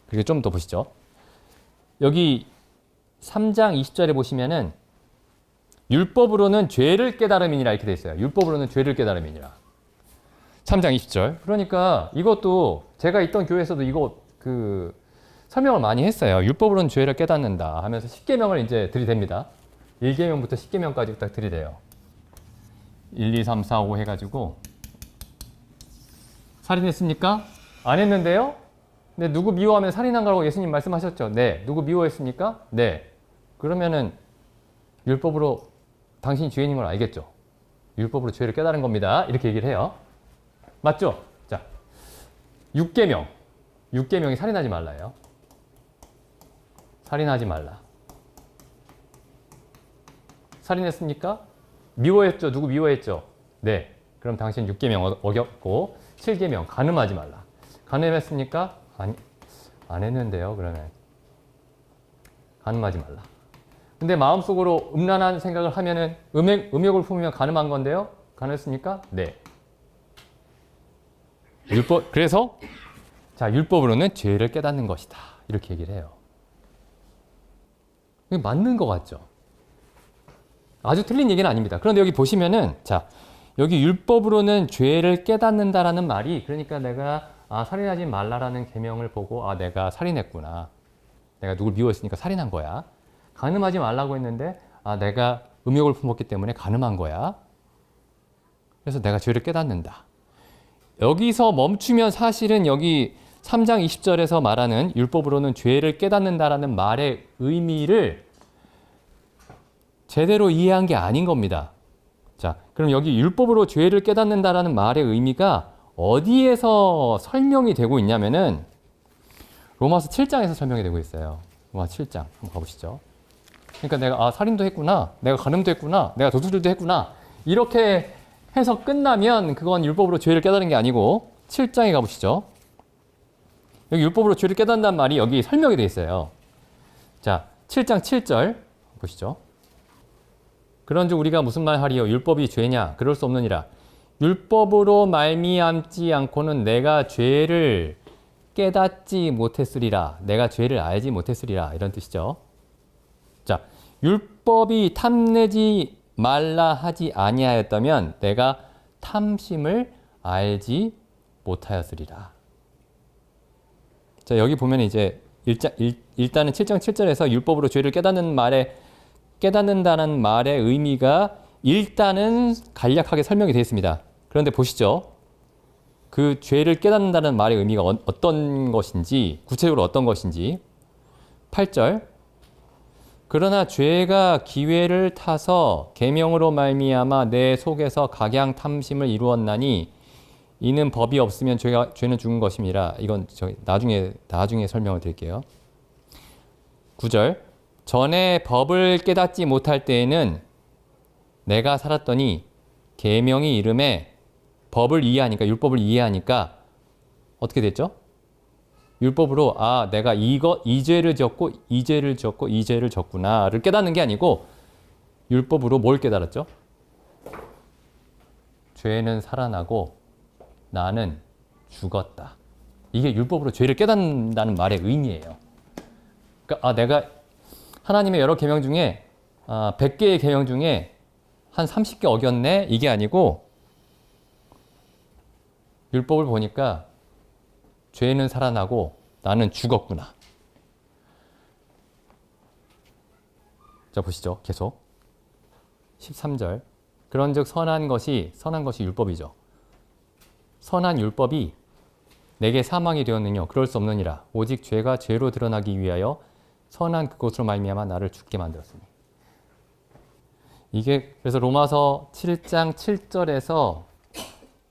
그리고 좀 더 보시죠. 여기 3장 20절에 보시면은 율법으로는 죄를 깨달음이니라 이렇게 돼 있어요. 율법으로는 죄를 깨달음이니라. 3장 20절. 그러니까 이것도 제가 있던 교회에서도 이거 설명을 많이 했어요. 율법으로는 죄를 깨닫는다 하면서 10계명을 이제 들이댑니다. 1계명부터 10계명까지 딱 들이대요. 1, 2, 3, 4, 5 해가지고 살인했습니까? 안 했는데요? 근데 누구 미워하면 살인한 거라고 예수님 말씀하셨죠? 네. 누구 미워했습니까? 네. 그러면은 율법으로 당신이 죄인인 걸 알겠죠? 율법으로 죄를 깨달은 겁니다. 이렇게 얘기를 해요. 맞죠? 자, 6계명. 6계명이 살인하지 말라예요. 살인하지 말라. 살인했습니까? 미워했죠? 누구 미워했죠? 네. 그럼 당신 6계명 어겼고 7계명 간음하지 말라. 간음했습니까? 아니, 안 했는데요. 그러면 간음하지 말라. 근데 마음속으로 음란한 생각을 하면은 음욕을 품으면 간음한 건데요. 간음했습니까? 네. 그래서 자, 율법으로는 죄를 깨닫는 것이다. 이렇게 얘기를 해요. 이게 맞는 것 같죠? 아주 틀린 얘기는 아닙니다. 그런데 여기 보시면은 자, 여기 율법으로는 죄를 깨닫는다라는 말이 그러니까 내가 살인하지 말라라는 계명을 보고 내가 살인했구나. 내가 누굴 미워했으니까 살인한 거야. 간음하지 말라고 했는데 내가 음욕을 품었기 때문에 간음한 거야. 그래서 내가 죄를 깨닫는다. 여기서 멈추면 사실은 여기 3장 20절에서 말하는 율법으로는 죄를 깨닫는다라는 말의 의미를 제대로 이해한 게 아닌 겁니다. 자, 그럼 여기 율법으로 죄를 깨닫는다라는 말의 의미가 어디에서 설명이 되고 있냐면은 로마서 7장에서 설명이 되고 있어요. 로마서 7장 한번 가보시죠. 그러니까 내가 살인도 했구나, 내가 간음도 했구나, 내가 도둑질도 했구나 이렇게 해서 끝나면 그건 율법으로 죄를 깨달은 게 아니고 7장에 가보시죠. 여기 율법으로 죄를 깨닫는다는 말이 여기 설명이 되어 있어요. 자, 7장 7절 보시죠. 그런즉 우리가 무슨 말 하리요? 율법이 죄냐? 그럴 수 없느니라. 율법으로 말미암지 않고는 내가 죄를 깨닫지 못했으리라. 내가 죄를 알지 못했으리라. 이런 뜻이죠. 자, 율법이 탐내지 말라 하지 아니하였다면 내가 탐심을 알지 못하였으리라. 자, 여기 보면 이제 일단은 7장 7절에서 율법으로 죄를 깨닫는다는 말의 의미가 일단은 간략하게 설명이 되어 있습니다. 그런데 보시죠. 그 죄를 깨닫는다는 말의 의미가 어떤 것인지, 구체적으로 어떤 것인지. 8절. 그러나 죄가 기회를 타서 계명으로 말미암아 내 속에서 각양 탐심을 이루었나니 이는 법이 없으면 죄는 죽은 것임이라. 이건 나중에 설명을 드릴게요. 9절. 전에 법을 깨닫지 못할 때에는 내가 살았더니 계명이 이름에 법을 이해하니까 율법을 이해하니까 어떻게 됐죠? 율법으로 내가 이 죄를 졌고 이 죄를 졌고 이 죄를 졌구나를 깨닫는 게 아니고 율법으로 뭘 깨달았죠? 죄는 살아나고 나는 죽었다. 이게 율법으로 죄를 깨닫는다는 말의 의미예요. 그러니까 내가 하나님의 여러 계명 중에 100개의 계명 중에 한 30개 어겼네? 이게 아니고 율법을 보니까 죄는 살아나고 나는 죽었구나. 자, 보시죠. 계속. 13절. 그런즉 선한 것이 율법이죠. 선한 율법이 내게 사망이 되었느냐? 그럴 수 없느니라. 오직 죄가 죄로 드러나기 위하여 선한 그것으로 말미암아 나를 죽게 만들었으니. 이게 그래서 로마서 7장 7절에서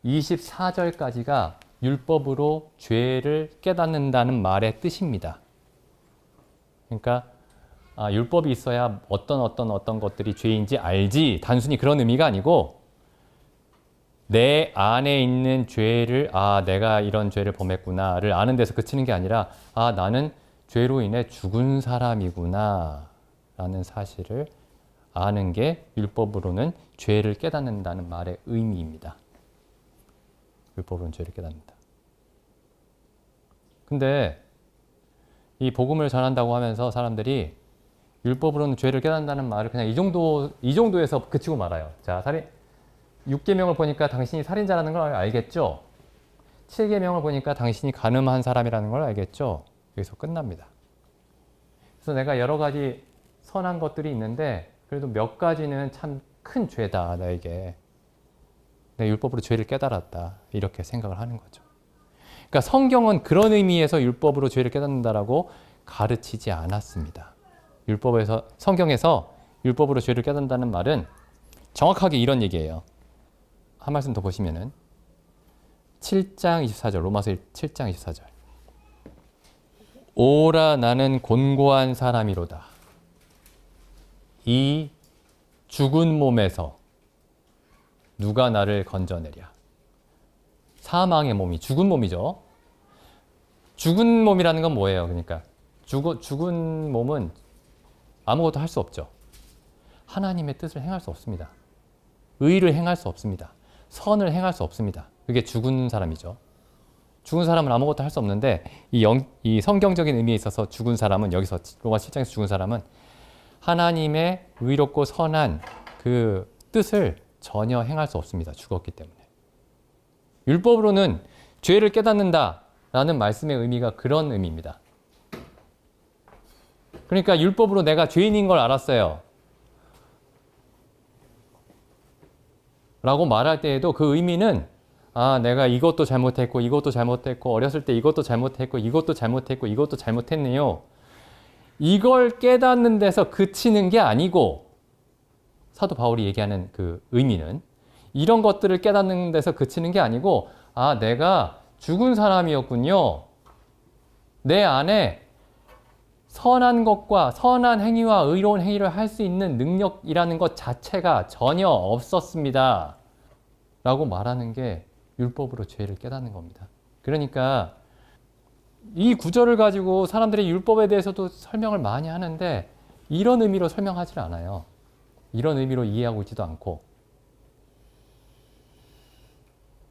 24절까지가 율법으로 죄를 깨닫는다는 말의 뜻입니다. 그러니까 율법이 있어야 어떤 것들이 죄인지 알지 단순히 그런 의미가 아니고 내 안에 있는 죄를 내가 이런 죄를 범했구나를 아는 데서 그치는 게 아니라 나는 죄로 인해 죽은 사람이구나 라는 사실을 아는 게 율법으로는 죄를 깨닫는다는 말의 의미입니다. 율법으로는 죄를 깨닫는다. 근데 이 복음을 전한다고 하면서 사람들이 율법으로는 죄를 깨닫는다는 말을 그냥 이 정도에서 그치고 말아요. 자, 6계명을 보니까 당신이 살인자라는 걸 알겠죠? 7계명을 보니까 당신이 간음한 사람이라는 걸 알겠죠? 여기서 끝납니다. 그래서 내가 여러 가지 선한 것들이 있는데 그래도 몇 가지는 참 큰 죄다, 나에게. 내 율법으로 죄를 깨달았다. 이렇게 생각을 하는 거죠. 그러니까 성경은 그런 의미에서 율법으로 죄를 깨닫는다라고 가르치지 않았습니다. 성경에서 율법으로 죄를 깨닫는다는 말은 정확하게 이런 얘기예요. 한 말씀 더 보시면은 7장 24절, 로마서 7장 24절. 오라 나는 곤고한 사람이로다. 이 죽은 몸에서 누가 나를 건져내랴. 사망의 몸이 죽은 몸이죠. 죽은 몸이라는 건 뭐예요? 그러니까 죽은 몸은 아무것도 할 수 없죠. 하나님의 뜻을 행할 수 없습니다. 의를 행할 수 없습니다. 선을 행할 수 없습니다. 그게 죽은 사람이죠. 죽은 사람은 아무것도 할 수 없는데 이 성경적인 의미에 있어서 죽은 사람은, 여기서 로마 7장에서 죽은 사람은 하나님의 의롭고 선한 그 뜻을 전혀 행할 수 없습니다. 죽었기 때문에. 율법으로는 죄를 깨닫는다라는 말씀의 의미가 그런 의미입니다. 그러니까 율법으로 내가 죄인인 걸 알았어요. 라고 말할 때에도 그 의미는 내가 이것도 잘못했고 이것도 잘못했고 어렸을 때 이것도 잘못했고 이것도 잘못했고 이것도 잘못했네요. 이걸 깨닫는 데서 그치는 게 아니고, 사도 바울이 얘기하는 그 의미는 이런 것들을 깨닫는 데서 그치는 게 아니고, 내가 죽은 사람이었군요. 내 안에 선한 것과 선한 행위와 의로운 행위를 할 수 있는 능력이라는 것 자체가 전혀 없었습니다. 라고 말하는 게 율법으로 죄를 깨닫는 겁니다. 그러니까 이 구절을 가지고 사람들이 율법에 대해서도 설명을 많이 하는데 이런 의미로 설명하지 않아요. 이런 의미로 이해하고 있지도 않고.